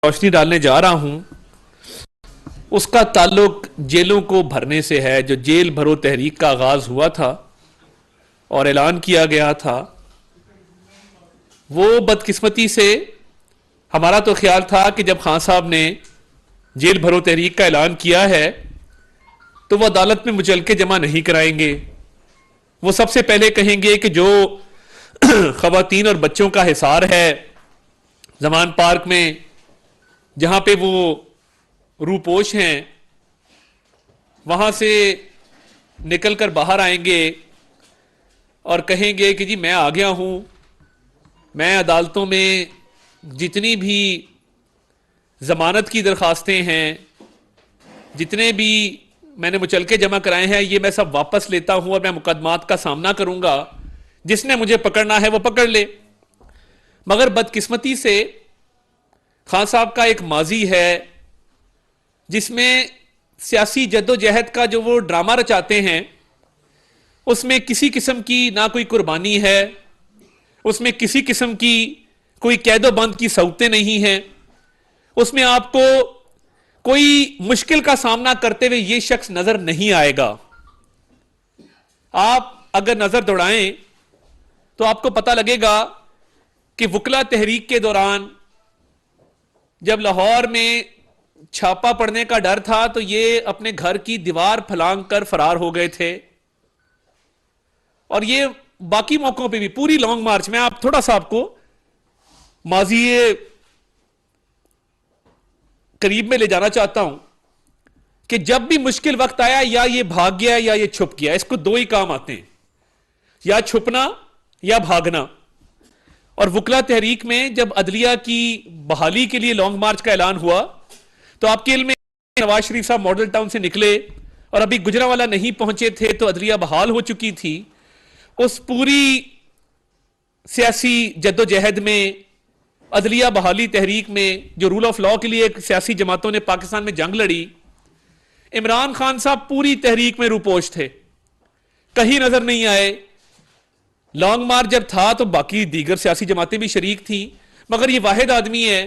रोशनी डालने जा रहा हूं उसका ताल्लुक जेलों को भरने से है। जो जेल भरो तहरीक का आगाज हुआ था और ऐलान किया गया था, वो बदकिस्मती से हमारा तो ख्याल था कि जब खान साहब ने जेल भरो तहरीक का ऐलान किया है तो वो अदालत में मुचलके जमा नहीं कराएंगे। वो सबसे पहले कहेंगे कि जो खवातीन और बच्चों का हिसार है जमान पार्क में, जहां पे वो रूपोश हैं, वहां से निकलकर बाहर आएंगे और कहेंगे कि जी मैं आ गया हूं, मैं अदालतों में जितनी भी जमानत की दरखास्तें हैं, जितने भी मैंने मुचलके जमा कराए हैं, ये मैं सब वापस लेता हूं और मैं मुकदमात का सामना करूंगा। जिसने मुझे पकड़ना है वो पकड़ ले। मगर बदकिस्मती से खान साहब का एक माजी है जिसमें सियासी जद्दोजहद का जो वो ड्रामा रचाते हैं, उसमें किसी किस्म की ना कोई कुर्बानी है, उसमें किसी किस्म की कोई कैदो बंद की सऊतें नहीं हैं, उसमें आपको कोई मुश्किल का सामना करते हुए ये शख्स नजर नहीं आएगा। आप अगर नजर दौड़ाएं तो आपको पता लगेगा कि वकला तहरीक के दौरान जब लाहौर में छापा पड़ने का डर था तो ये अपने घर की दीवार फलांग कर फरार हो गए थे। और ये बाकी मौकों पे भी पूरी लॉन्ग मार्च में, आप थोड़ा सा आपको माजी करीब में ले जाना चाहता हूं कि जब भी मुश्किल वक्त आया या ये भाग गया या ये छुप गया। इसको दो ही काम आते हैं, या छुपना या भागना। और वकला तहरीक में जब अदलिया की बहाली के लिए लॉन्ग मार्च का ऐलान हुआ तो आपके इल्म में नवाज शरीफ साहब मॉडल टाउन से निकले और अभी गुजरांवाला नहीं पहुंचे थे तो अदलिया बहाल हो चुकी थी। उस पूरी सियासी जद्दोजहद में, अदलिया बहाली तहरीक में, जो रूल ऑफ लॉ के लिए सियासी जमातों ने पाकिस्तान में जंग लड़ी, इमरान खान साहब पूरी तहरीक में रूपोश थे, कहीं नजर नहीं आए। लॉन्ग मार्च जब था तो बाकी दीगर सियासी जमातें भी शरीक थी, मगर ये वाहिद आदमी है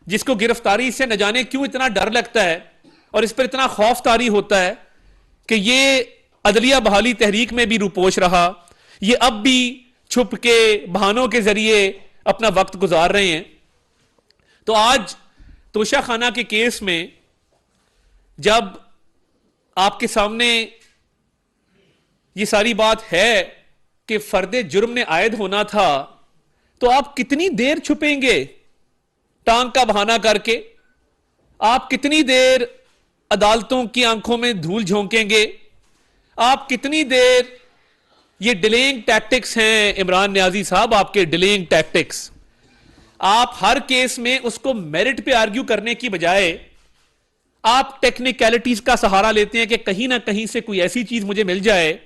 जिसको गिरफ्तारी से न जाने क्यों इतना डर लगता है और इस पर इतना खौफ तारी होता है कि ये अदलिया बहाली तहरीक में भी रूपोश रहा, ये अब भी छुप के बहानों के जरिए अपना वक्त गुजार रहे हैं। तो आज तोशा खाना के केस में जब आपके सामने ये सारी बात है कि फर्दे जुर्म ने आयद होना था, तो आप कितनी देर छुपेंगे टांग का बहाना करके? आप कितनी देर अदालतों की आंखों में धूल झोंकेंगे? आप कितनी देर, ये डिलेइंग टैक्टिक्स हैं इमरान नियाजी साहब, आपके डिलेइंग टैक्टिक्स। आप हर केस में उसको मेरिट पे आर्ग्यू करने की बजाय आप टेक्निकलिटीज का सहारा लेते हैं कि कहीं ना कहीं से कोई ऐसी चीज मुझे मिल जाए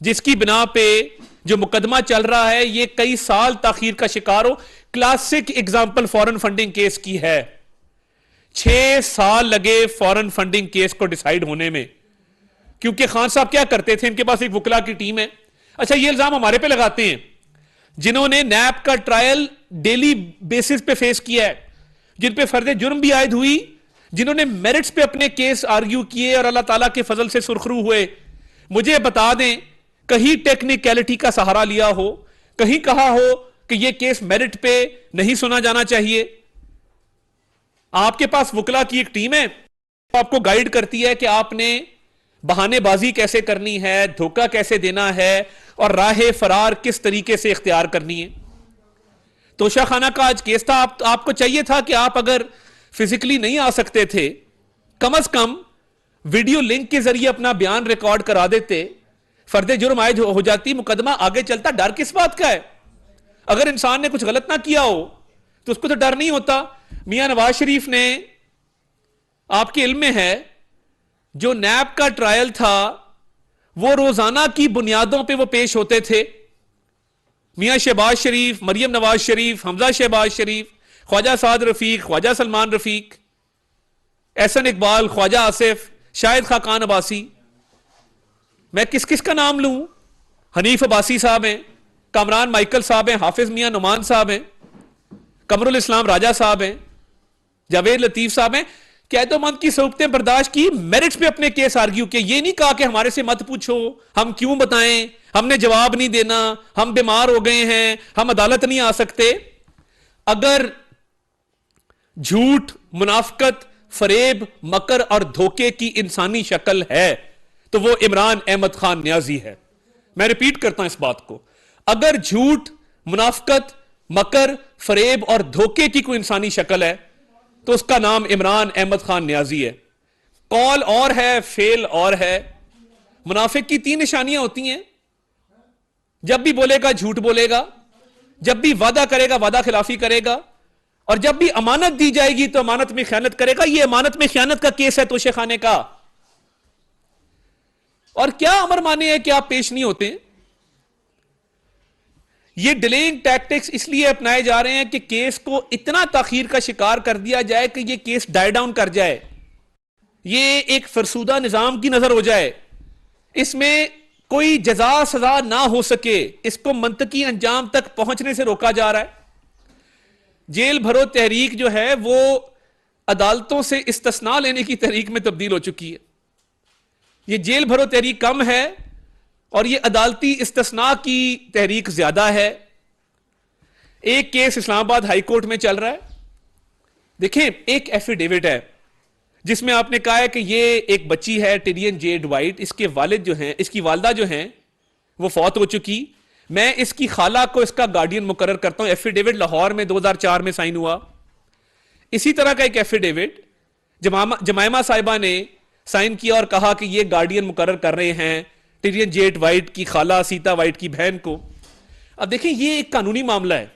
जिसकी बिना पे जो मुकदमा चल रहा है ये कई साल ताखीर का शिकार हो। Classic example foreign funding case की है। 6 साल लगे फॉरेन फंडिंग केस को डिसाइड होने में, क्योंकि खान साहब क्या करते थे, इनके पास एक वकला की टीम है। अच्छा, ये इल्जाम हमारे पे लगाते हैं जिन्होंने नैब का ट्रायल डेली बेसिस पे फेस किया है, जिन पे फर्दे जुर्म भी आयद हुई, जिन्होंने मेरिट्स पे अपने केस आर्ग्यू किए और अल्लाह ताला के फजल से सुरखरू हुए। मुझे बता दें, कहीं टेक्निकलिटी का सहारा लिया हो, कहीं कहा हो कि यह केस मेरिट पे नहीं सुना जाना चाहिए? आपके पास वकला की एक टीम है, आपको गाइड करती है कि आपने बहानेबाजी कैसे करनी है, धोखा कैसे देना है और राह फरार किस तरीके से इख्तियार करनी है। तोशा खाना का आज केस था। आपको चाहिए था कि आप अगर फिजिकली नहीं आ सकते थे, कम से कम वीडियो लिंक के जरिए अपना बयान रिकॉर्ड करा देते, फर्दे जुर्म आयद हो जाती, मुकदमा आगे चलता। डर किस बात का है? अगर इंसान ने कुछ गलत ना किया हो तो उसको तो डर नहीं होता। मियां नवाज शरीफ ने, आपके इल्म में है, जो नैब का ट्रायल था वो रोजाना की बुनियादों पे वो पेश होते थे। मियां शहबाज शरीफ, मरियम नवाज शरीफ, हमजा शहबाज शरीफ, ख्वाजा साद रफीक, ख्वाजा सलमान रफीक, एहसन इकबाल, ख्वाजा आसिफ, शाहिद खाकान अब्बासी, मैं किस किस का नाम लूं? हनीफ अब्बासी साहब हैं, कामरान माइकल साहब हैं, हाफिज मियां नुमान साहब हैं, कमरुल इस्लाम राजा साहब हैं, जावेद लतीफ साहब हैं, कैदोमंद की सहूलतें बर्दाश्त की, मेरिट्स पे अपने केस आर्ग्यू के, ये नहीं कहा कि हमारे से मत पूछो, हम क्यों बताएं, हमने जवाब नहीं देना, हम बीमार हो गए हैं, हम अदालत नहीं आ सकते। अगर झूठ, मुनाफकत, फरेब, मकर और धोखे की इंसानी शक्ल है तो वो इमरान अहमद खान न्याजी है। मैं रिपीट करता हूं इस बात को, अगर झूठ, मुनाफकत, मकर, फरेब और धोखे की कोई इंसानी शक्ल है तो उसका नाम इमरान अहमद खान न्याजी है। कॉल और है, फेल और है। मुनाफिक की 3 निशानियां होती हैं, जब भी बोलेगा झूठ बोलेगा, जब भी वादा करेगा वादा खिलाफी करेगा, और जब भी अमानत दी जाएगी तो अमानत में खयानत करेगा। यह अमानत में खयानत का केस है तोशे खाने का। और क्या अमर माने है कि आप पेश नहीं होते। ये डिलेइंग टैक्टिक्स इसलिए अपनाए जा रहे हैं कि केस को इतना ताखीर का शिकार कर दिया जाए कि ये केस डाई डाउन कर जाए, ये एक फरसूदा निजाम की नजर हो जाए, इसमें कोई जजा सजा ना हो सके, इसको मंतकी अंजाम तक पहुंचने से रोका जा रहा है। जेल भरो तहरीक जो है वो अदालतों से इस्तिस्ना लेने की तहरीक में तब्दील हो चुकी है। ये जेल भरो तहरीक कम है और ये अदालती इस्तिस्ना की तहरीक ज्यादा है। एक केस इस्लामाबाद हाई कोर्ट में चल रहा है। देखें, एक एफिडेविट है जिसमें आपने कहा है कि ये एक बच्ची है टिरियन जेड वाइट, इसके वालिद जो हैं, इसकी वालदा जो हैं वो फौत हो चुकी, मैं इसकी खाला को इसका गार्डियन मुकर्रर करता हूं। एफिडेविट लाहौर में 2004 में साइन हुआ। इसी तरह का एक एफिडेविट जमायमा साहिबा ने साइन किया और कहा कि ये गार्डियन मुकर्रर कर रहे हैं टिरियन जेड वाइट की खाला सीता वाइट की बहन को। अब देखिए, ये एक कानूनी मामला है,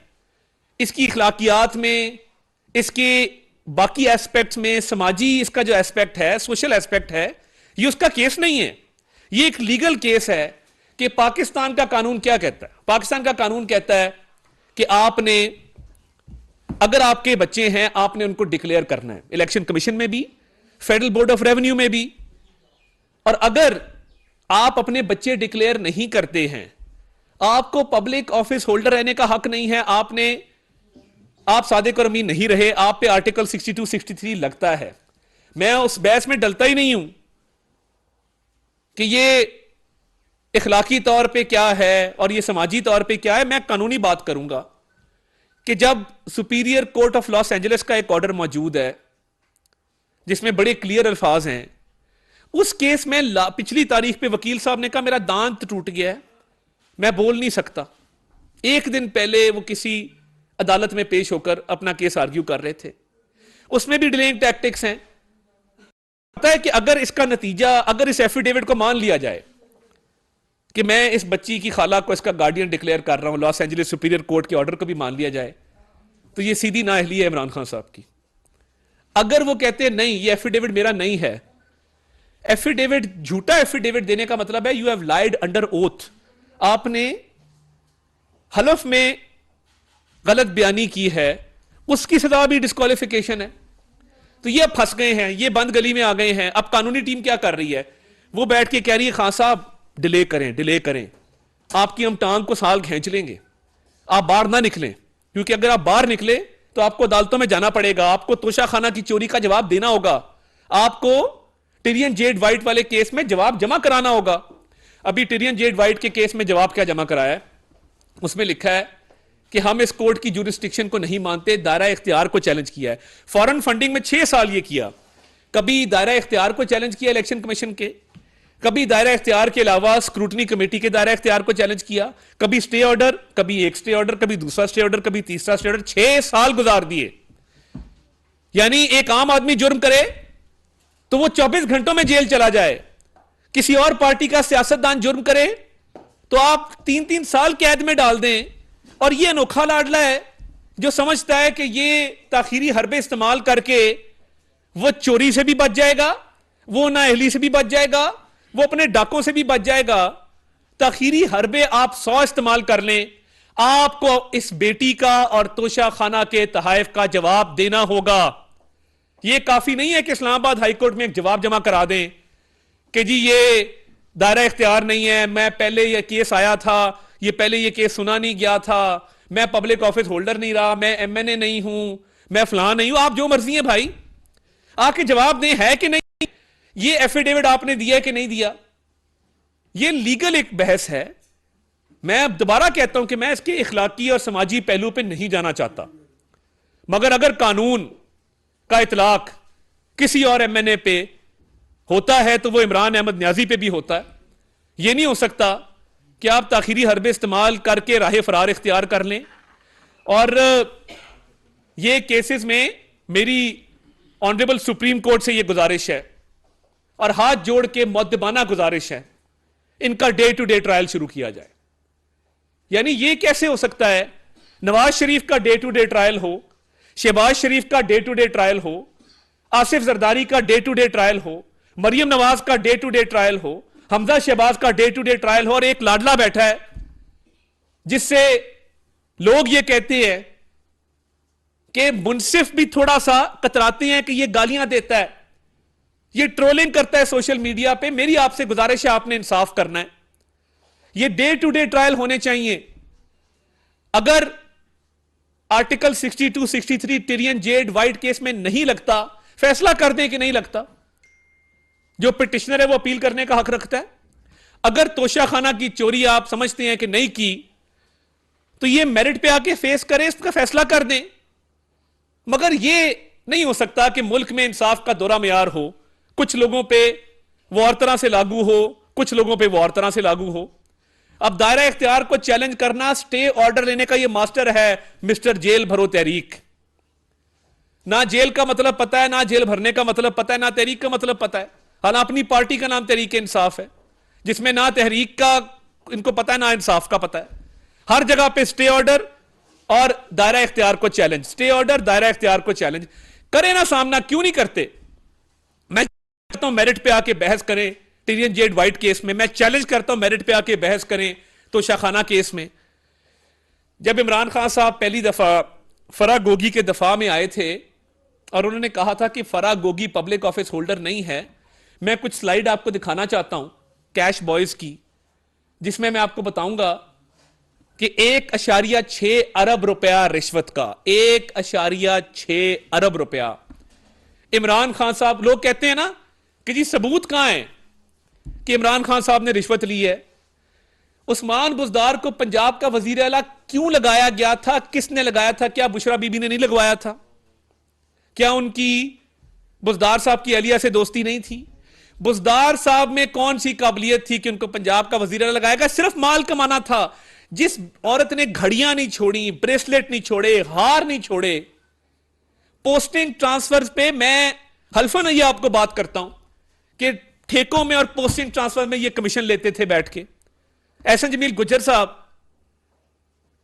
इसकी इखलाकियात में, इसके बाकी एस्पेक्ट्स में, समाजी इसका जो एस्पेक्ट है, सोशल एस्पेक्ट है, ये उसका केस नहीं है। ये एक लीगल केस है कि पाकिस्तान का कानून क्या कहता है। पाकिस्तान का कानून कहता है कि आपने, अगर आपके बच्चे हैं, आपने उनको डिक्लेयर करना है, इलेक्शन कमीशन में भी, फेडरल बोर्ड ऑफ रेवेन्यू में भी। और अगर आप अपने बच्चे डिक्लेयर नहीं करते हैं, आपको पब्लिक ऑफिस होल्डर रहने का हक नहीं है, आप सादिक और अमीन नहीं रहे, आप पे आर्टिकल 62, 63 लगता है। मैं उस बहस में डलता ही नहीं हूं कि ये इखलाकी तौर पे क्या है और ये समाजी तौर पे क्या है। मैं कानूनी बात करूंगा कि जब superior court of Los Angeles का एक ऑर्डर मौजूद है जिसमें बड़े क्लियर अल्फाज हैं, उस केस में पिछली तारीख पे वकील साहब ने कहा मेरा दांत टूट गया है, मैं बोल नहीं सकता। एक दिन पहले वो किसी अदालत में पेश होकर अपना केस आर्ग्यू कर रहे थे। उसमें भी डिलेइंग टैक्टिक्स हैं। पता है कि अगर इसका नतीजा, अगर इस एफिडेविट को मान लिया जाए कि मैं इस बच्ची की खाला को इसका गार्डियन डिक्लेयर कर रहा हूं, लॉस एंजलिस सुपीरियर कोर्ट के ऑर्डर को भी मान लिया जाए, तो ये सीधी नाअहली है इमरान खान साहब की। अगर वो कहते हैं नहीं, ये एफिडेविट मेरा नहीं है, एफिडेविट, झूठा एफिडेविट देने का मतलब है you have lied under oath, आपने हलफ में गलत बयानी की है, उसकी सजा भी डिस्क्वालिफिकेशन है। तो ये अब फंस गए हैं, ये बंद गली में आ गए हैं। अब कानूनी टीम क्या कर रही है, वो बैठ के कह रही है खान साहब डिले करें, डिले करें, आपकी हम टांग को साल खींच लेंगे, आप बाहर ना निकलें, क्योंकि अगर आप बाहर निकले तो आपको अदालतों में जाना पड़ेगा, आपको तोशा खाना की चोरी का जवाब देना होगा, आपको टिरियन जेड वाइट वाले केस में जवाब जमा कराना होगा। अभी टिरियन जेड वाइट के केस में जवाब क्या जमा कराया है, उसमें लिखा है कि हम इस कोर्ट की जुरिस्डिक्शन को नहीं मानते, दायरा इख्तियार को चैलेंज किया है। फॉरेन फंडिंग में 6 साल ये किया, कभी दायरा इख्तियार को चैलेंज किया इलेक्शन कमीशन के, कभी दायरा इख्तियार के अलावा स्क्रूटनी कमेटी के दायरा इख्तियार को चैलेंज किया, कभी स्टे ऑर्डर, कभी एक स्टे ऑर्डर, कभी दूसरा स्टे ऑर्डर, कभी तीसरा स्टे ऑर्डर। 6 साल गुजार दिए। यानी एक आम आदमी जुर्म करे तो वो 24 घंटों में जेल चला जाए, किसी और पार्टी का सियासतदान जुर्म करे तो आप 3-3 साल कैद में डाल दें। और ये अनोखा लाडला है जो समझता है कि ये ताखीरी हरबे इस्तेमाल करके वो चोरी से भी बच जाएगा, वो नाअहली से भी बच जाएगा, वो अपने डाकों से भी बच जाएगा। ताखीरी हरबे आप 100 इस्तेमाल कर लें, आपको इस बेटी का और तोशा खाना के तहाइफ का जवाब देना होगा। यह काफी नहीं है कि इस्लामाबाद हाईकोर्ट में एक जवाब जमा करा दें कि जी ये दायरा इख्तियार नहीं है, मैं पहले ये केस आया था, ये पहले ये केस सुना नहीं गया था, मैं पब्लिक ऑफिस होल्डर नहीं रहा, मैं एमएनए नहीं हूं, मैं फलां नहीं हूं, आप जो मर्जी है भाई, आके जवाब दें है कि नहीं, ये एफिडेविट आपने दिया है कि नहीं दिया। ये लीगल एक बहस है। मैं अब दोबारा कहता हूं कि मैं इसके इखलाकी और समाजी पहलू पे नहीं जाना चाहता, मगर अगर कानून का इतलाक किसी और एमएनए पे होता है तो वो इमरान अहमद न्याजी पे भी होता है। यह नहीं हो सकता कि आप ताखीरी हरबे इस्तेमाल करके राह फरार इख्तियार कर लें। और ये केसेस में मेरी ऑनरेबल सुप्रीम कोर्ट से यह गुजारिश है और हाथ जोड़ के मुअद्दबाना गुजारिश है, इनका डे टू डे ट्रायल शुरू किया जाए। यानी यह कैसे हो सकता है नवाज शरीफ का डे टू डे ट्रायल हो, शहबाज शरीफ का डे टू डे ट्रायल हो, आसिफ जरदारी का डे टू डे ट्रायल हो, मरियम नवाज का डे टू डे ट्रायल हो, हमजा शहबाज का डे टू डे ट्रायल हो, और एक लाडला बैठा है जिससे लोग ये कहते हैं कि मुनसिफ भी थोड़ा सा कतराते हैं कि ये गालियां देता है, ये ट्रोलिंग करता है सोशल मीडिया पे। मेरी आपसे गुजारिश है, आपने इंसाफ करना है। ये डे टू डे ट्रायल होने चाहिए। अगर article 62, 63 Tyrion Z white case में नहीं लगता, फैसला कर दें कि नहीं लगता। जो पिटिशनर है वो अपील करने का हक रखता है। अगर तोशाखाना की चोरी आप समझते हैं कि नहीं की, तो ये मेरिट पे आके फेस करें, इसका फैसला कर दें। मगर ये नहीं हो सकता कि मुल्क में इंसाफ का दौरा मेयार हो, कुछ लोगों पे वो और तरह से लागू हो, कुछ लोगों पे वो और तरह से लागू हो। अब दायरा इख्तियार को चैलेंज करना, स्टे ऑर्डर लेने का ये मास्टर है मिस्टर जेल भरो तहरीक। ना जेल का मतलब पता है, ना जेल भरने का मतलब पता है, ना तहरीक का मतलब पता है। हालांकि अपनी पार्टी का नाम तहरीक इंसाफ है, जिसमें ना तहरीक का इनको पता है, ना इंसाफ का पता है। हर जगह पे स्टे ऑर्डर और दायरा इख्तियार को चैलेंज, स्टे ऑर्डर, दायरा इख्तियार को चैलेंज करें ना सामना, क्यों नहीं करते। मैं चाहता हूं मेरिट पे आके बहस करें टिरियन जेड वाइट केस में। मैं चैलेंज करता हूं मेरिट पे आके बहस करें तोशाखाना केस में। जब इमरान खान साहब पहली दफा फराह गोगी के दफा में आए थे और उन्होंने कहा था कि Farah Gogi public office holder नहीं है, मैं कुछ स्लाइड आपको दिखाना चाहता हूं कैश बॉयज की, जिसमें मैं आपको बताऊंगा कि 1.6 अरब रुपया रिश्वत का, 1.6 अरब रुपया इमरान खान साहब। लोग कहते हैं ना कि जी सबूत कहां है कि इमरान खान साहब ने रिश्वत ली है। उस्मान बुज़दार को पंजाब का वजीर आला क्यों लगाया गया था, किसने लगाया था? क्या बुशरा बीबी ने नहीं लगवाया था? क्या उनकी बुज़दार साहब की अलिया से दोस्ती नहीं थी? बुज़दार साहब में कौन सी काबिलियत थी कि उनको पंजाब का वजीर आला लगाएगा? सिर्फ माल कमाना था। जिस औरत ने घड़ियां नहीं छोड़ी, ब्रेसलेट नहीं छोड़े, हार नहीं छोड़े, पोस्टिंग ट्रांसफर पे मैं हल्फन ये आपको बात करता हूं कि ठेकों में और पोस्टिंग ट्रांसफर में ये कमीशन लेते थे बैठ के। एहसन जमील गुज्जर साहब,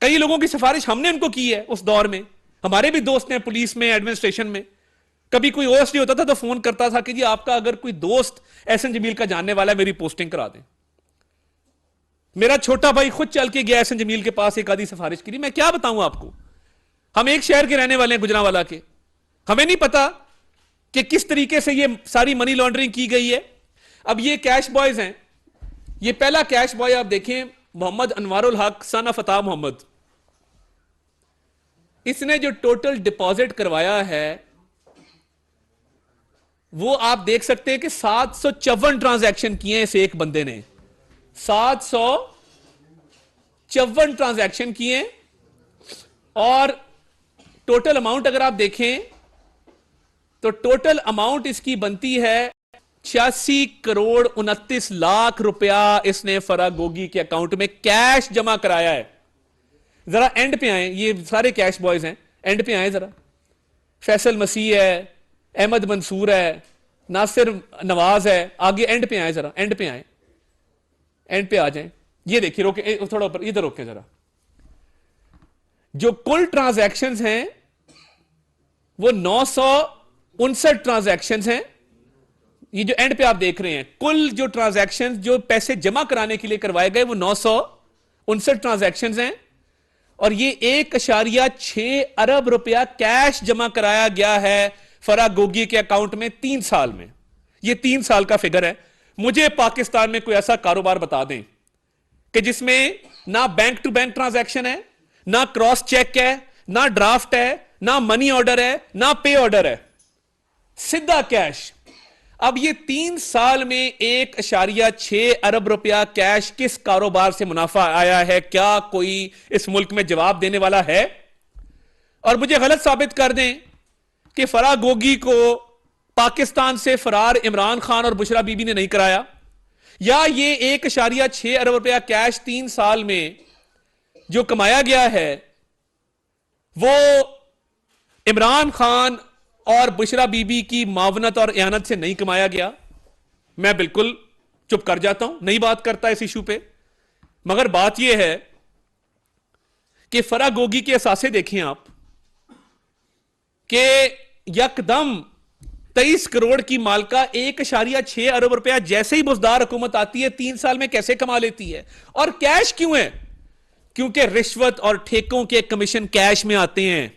कई लोगों की सिफारिश हमने उनको की है उस दौर में। हमारे भी दोस्त हैं पुलिस में, एडमिनिस्ट्रेशन में। कभी कोई ओएसडी होता था तो फोन करता था कि जी आपका अगर कोई दोस्त एहसन जमील का जानने वाला है, मेरी पोस्टिंग करा दें। मेरा छोटा भाई खुद चल के गया एहसन जमील के पास, एक आधी सिफारिश की। मैं क्या बताऊं आपको, हम एक शहर के रहने वाले हैं, गुजरांवाला के। हमें नहीं पता कि किस तरीके से ये सारी मनी लॉन्ड्रिंग की गई है। अब ये कैश बॉयज हैं। ये पहला कैश बॉय आप देखें, मोहम्मद अनवारुल हक सन ऑफ अता मोहम्मद। इसने जो टोटल डिपॉजिट करवाया है वो आप देख सकते हैं कि 754 ट्रांजैक्शन किए हैं इस एक बंदे ने। 754 ट्रांजैक्शन किए और टोटल अमाउंट अगर आप देखें तो टोटल अमाउंट इसकी बनती है 86 करोड़ 29 लाख रुपया इसने फराह गोगी के अकाउंट में कैश जमा कराया है। जरा एंड पे आए, ये सारे कैश बॉयज हैं, एंड पे आए जरा। फैसल मसीह है, अहमद मंसूर है, नासिर नवाज है, आगे एंड पे आए जरा, एंड पे आए, एंड पे आ जाएं। ये देखिए, रोके थोड़ा ऊपर, इधर रोके जरा। जो कुल ट्रांजैक्शंस हैं वो 959 ट्रांजैक्शंस हैं। ये जो एंड पे आप देख रहे हैं, कुल जो ट्रांजैक्शंस जो पैसे जमा कराने के लिए करवाए गए वो 959 ट्रांजैक्शंस हैं और ये 1.6 अरब रुपया कैश जमा कराया गया है फराह गोगी के अकाउंट में 3 साल में। ये 3 साल का फिगर है। मुझे पाकिस्तान में कोई ऐसा कारोबार बता दें कि जिसमें ना बैंक टू बैंक ट्रांजैक्शन है, ना क्रॉस चेक है, ना ड्राफ्ट है, ना मनी ऑर्डर है, ना पे ऑर्डर है, सीधा कैश। अब ये 3 साल में 1.6 अरब रुपया कैश किस कारोबार से मुनाफा आया है? क्या कोई इस मुल्क में जवाब देने वाला है? और मुझे गलत साबित कर दें कि फराह गोगी को पाकिस्तान से फरार इमरान खान और बुशरा बीबी ने नहीं कराया, या ये 1.6 अरब रुपया कैश 3 साल में जो कमाया गया है वो इमरान खान और बुशरा बीबी की मावनत और एहनत से नहीं कमाया गया। मैं बिल्कुल चुप कर जाता हूं, नहीं बात करता इस इशू पे। मगर बात यह है कि फराह गोगी के असासे देखें आप कि यकदम 23 करोड़ की मालका 1.6 अरब रुपया जैसे ही बुजदार हुकूमत आती है 3 साल में कैसे कमा लेती है। और कैश क्यों है? क्योंकि रिश्वत और ठेकों के कमीशन कैश में आते हैं।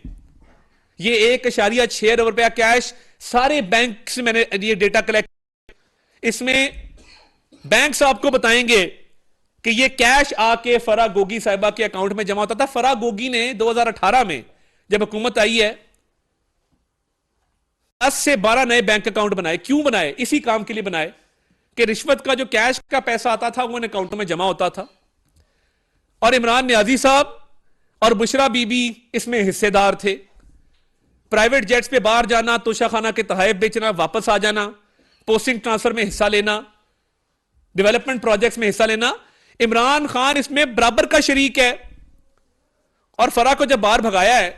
ये 1.6 अरब रुपया कैश सारे बैंक से मैंने ये डेटा कलेक्ट, इसमें बैंक्स आपको बताएंगे कि ये कैश आके फराह गोगी साहिबा के अकाउंट में जमा होता था। फराह गोगी ने 2018 में जब हुकूमत आई है 10 से 12 नए बैंक अकाउंट बनाए। क्यों बनाए? इसी काम के लिए बनाए कि रिश्वत का जो कैश का पैसा आता था वो इन अकाउंटों में जमा होता था। और इमरान नियाजी साहब और बुशरा बीबी इसमें हिस्सेदार थे। प्राइवेट जेट्स पे बाहर जाना, तोशाखाना के तहफ बेचना, वापस आ जाना, पोस्टिंग ट्रांसफर में हिस्सा लेना, डेवलपमेंट प्रोजेक्ट्स में हिस्सा लेना, इमरान खान इसमें बराबर का शरीक है। और फराह को जब बाहर भगाया है,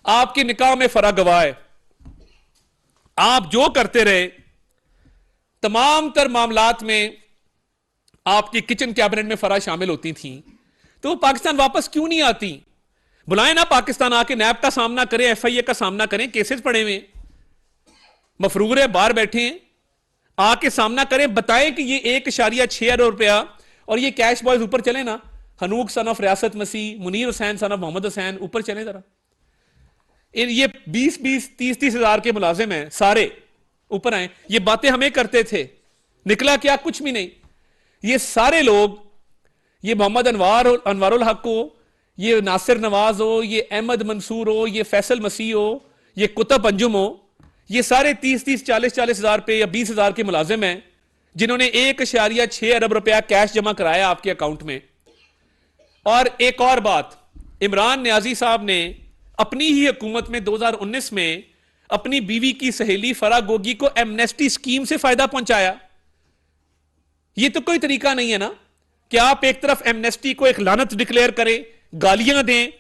आपकी निकाह में फराह गवाह है। आप जो करते रहे तमाम तर मामलात में आपकी किचन कैबिनेट में फराह शामिल होती थी, तो वो पाकिस्तान वापस क्यों नहीं आती? बुलाएं ना पाकिस्तान, आके नैब का सामना करें, FIA का सामना करें, केसेस पड़े हुए मफरूर है, बाहर बैठे हैं, आके सामना करें, बताएं कि ये 1.6 अरब रुपया और ये कैश बॉयज ऊपर चले ना, हनूक सन ऑफ रियासत मसीह, मुनीर हुसैन सन ऑफ मोहम्मद हुसैन, ऊपर चले जरा। ये 20-20, 30-30 हजार के मुलाजिम हैं, सारे ऊपर आए। ये बातें हमें करते थे, निकला क्या? कुछ भी नहीं। ये सारे लोग, ये मोहम्मद अनवारुल हक हो, ये नासिर नवाज हो, ये अहमद मंसूर हो, ये फैसल मसीह हो, ये कुतुब अंजुम हो, ये सारे 30-30, 40-40 हजार पे या 20 हजार के मुलाजिम हैं जिन्होंने 1.6 अरब रुपया कैश जमा कराया आपके अकाउंट में। और एक और बात, इमरान नियाजी साहब ने अपनी ही हुकूमत में 2019 में अपनी बीवी की सहेली फराह गोगी को एमनेस्टी स्कीम से फायदा पहुंचाया। यह तो कोई तरीका नहीं है ना कि आप एक तरफ एमनेस्टी को एक लानत डिक्लेयर करें, गालियां दें,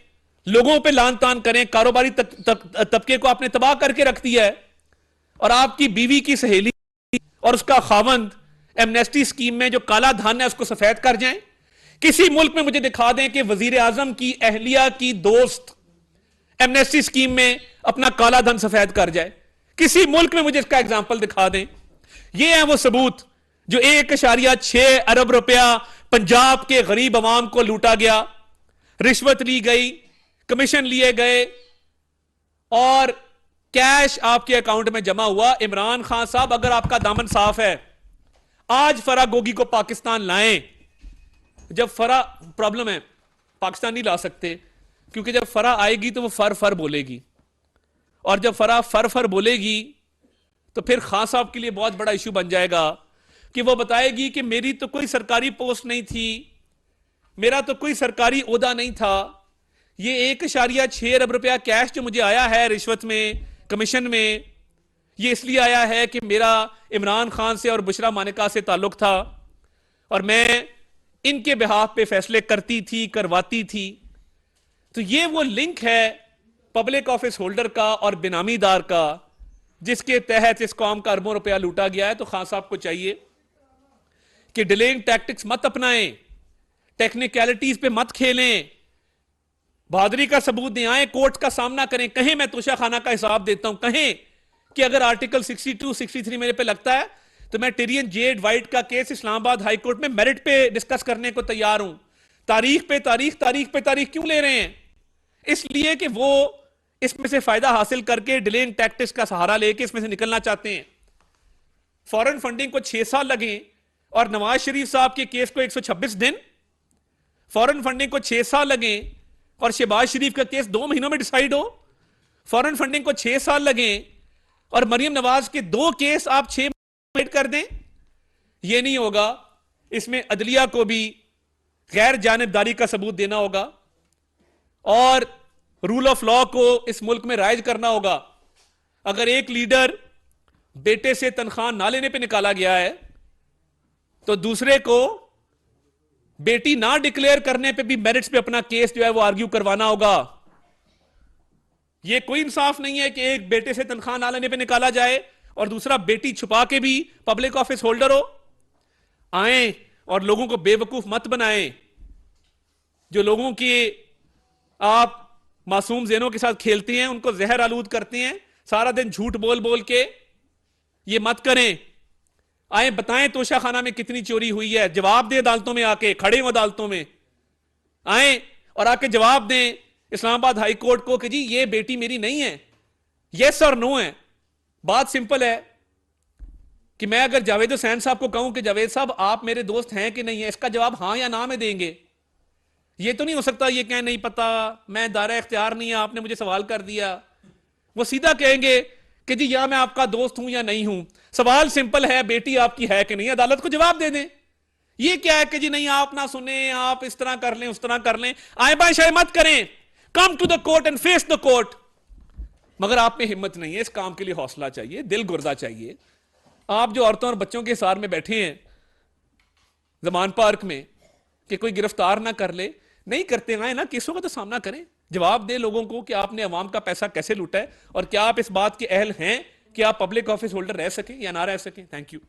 लोगों पे लान तान करें, कारोबारी तबके को आपने तबाह करके रख दिया है, और आपकी बीवी की सहेली और उसका खावंद एमनेस्टी स्कीम में जो काला धन है उसको सफेद कर जाएं। किसी मुल्क में मुझे दिखा दें कि वजीर आजम की अहलिया की दोस्त एमनेस्टी स्कीम में अपना काला धन सफेद कर जाए। किसी मुल्क में मुझे इसका एग्जाम्पल दिखा दें। ये है वो सबूत जो 1.6 अरब रुपया पंजाब के गरीब अवाम को लूटा गया, रिश्वत ली गई, कमीशन लिए गए और कैश आपके अकाउंट में जमा हुआ। इमरान खान साहब, अगर आपका दामन साफ है, आज फराह गोगी को पाकिस्तान लाएं। जब फराह, प्रॉब्लम है पाकिस्तान नहीं ला सकते क्योंकि जब फराह आएगी तो वो फर बोलेगी, और जब फराह फर बोलेगी तो फिर खान साहब के लिए बहुत बड़ा इशू बन जाएगा कि वो बताएगी कि मेरी तो कोई सरकारी पोस्ट नहीं थी, मेरा तो कोई सरकारी ओहदा नहीं था, ये 1.6 अरब रुपया कैश जो मुझे आया है रिश्वत में, कमीशन में, ये इसलिए आया है कि मेरा इमरान खान से और बुशरा मानिका से ताल्लुक था और मैं इनके बिहाफ पे फैसले करती थी, करवाती थी। तो ये वो लिंक है पब्लिक ऑफिस होल्डर का और बेनामीदार का, जिसके तहत इस कौम का अरबों रुपया लूटा गया है। तो खान साहब को चाहिए कि डिलेइंग टैक्टिक्स मत अपनाएं, टेक्निकलिटीज पे मत खेलें, बहादुरी का सबूत दें, आए कोर्ट का सामना करें, कहें मैं तोशाखाना का हिसाब देता हूं, कहें कि अगर आर्टिकल 62-63 मेरे पे लगता है तो मैं टिरियन जेड वाइट का केस इस्लामाबाद हाई कोर्ट में मेरिट पे डिस्कस करने को तैयार हूं। तारीख पे तारीख क्यों ले रहे हैं? इसलिए कि वो इसमें से फायदा हासिल करके डिलेइंग टैक्टिक्स का सहारा लेके इसमें से निकलना चाहते हैं। फॉरेन फंडिंग को 6 साल लगे और नवाज शरीफ साहब के केस को 126 दिन, फॉरेन फंडिंग को 6 साल लगे और शहबाज शरीफ का केस 2 महीनों में डिसाइड हो, फॉरेन फंडिंग को 6 साल लगे और मरियम नवाज के 2 केस आप 6 वेट कर दें, यह नहीं होगा। इसमें अदलिया को भी गैर जानिबदारी का सबूत देना होगा और रूल ऑफ लॉ को इस मुल्क में राइज करना होगा। अगर एक लीडर बेटे से तनख्वाह ना लेने पे निकाला गया है तो दूसरे को बेटी ना डिक्लेयर करने पे भी मेरिट्स पे अपना केस जो है वो आर्ग्यू करवाना होगा। यह कोई इंसाफ नहीं है कि एक बेटे से तनख्वाह ना लेने पे निकाला जाए और दूसरा बेटी छुपा के भी पब्लिक ऑफिस होल्डर हो। आए और लोगों को बेवकूफ मत बनाएं। जो लोगों की आप मासूम ज़हनों के साथ खेलते हैं, उनको जहर आलूद करते हैं सारा दिन झूठ बोल बोल के, ये मत करें। आए बताएं तोशा खाना में कितनी चोरी हुई है, जवाब दें अदालतों में आके, खड़े हो अदालतों में आए और आके जवाब दें इस्लामाबाद हाई कोर्ट को कि जी ये बेटी मेरी नहीं है, यस और नो है। बात सिंपल है कि मैं अगर जावेद हुसैन साहब को कहूं कि जावेद साहब आप मेरे दोस्त हैं कि नहीं है, इसका जवाब हां या ना में देंगे। ये तो नहीं हो सकता ये कहें नहीं पता, मैं दायरा इख्तियार नहीं है, आपने मुझे सवाल कर दिया। वो सीधा कहेंगे कि जी या मैं आपका दोस्त हूं या नहीं हूं। सवाल सिंपल है, बेटी आपकी है कि नहीं, अदालत को जवाब दे दें। ये क्या है कि जी नहीं आप ना सुने, आप इस तरह कर लें उस तरह कर लें, आए बाएं शाये मत करें। Come to the court and face the court. मगर आप में हिम्मत नहीं है, इस काम के लिए हौसला चाहिए, दिल गुर्दा चाहिए। आप जो औरतों और बच्चों के सार में बैठे हैं जमान पार्क में कि कोई गिरफ्तार ना कर ले, नहीं करते आए ना, केसों का तो सामना करें, जवाब दे लोगों को कि आपने अवाम का पैसा कैसे लूटा है और क्या आप इस बात के अहल हैं कि आप पब्लिक ऑफिस होल्डर रह सकें या ना रह सकें। Thank you.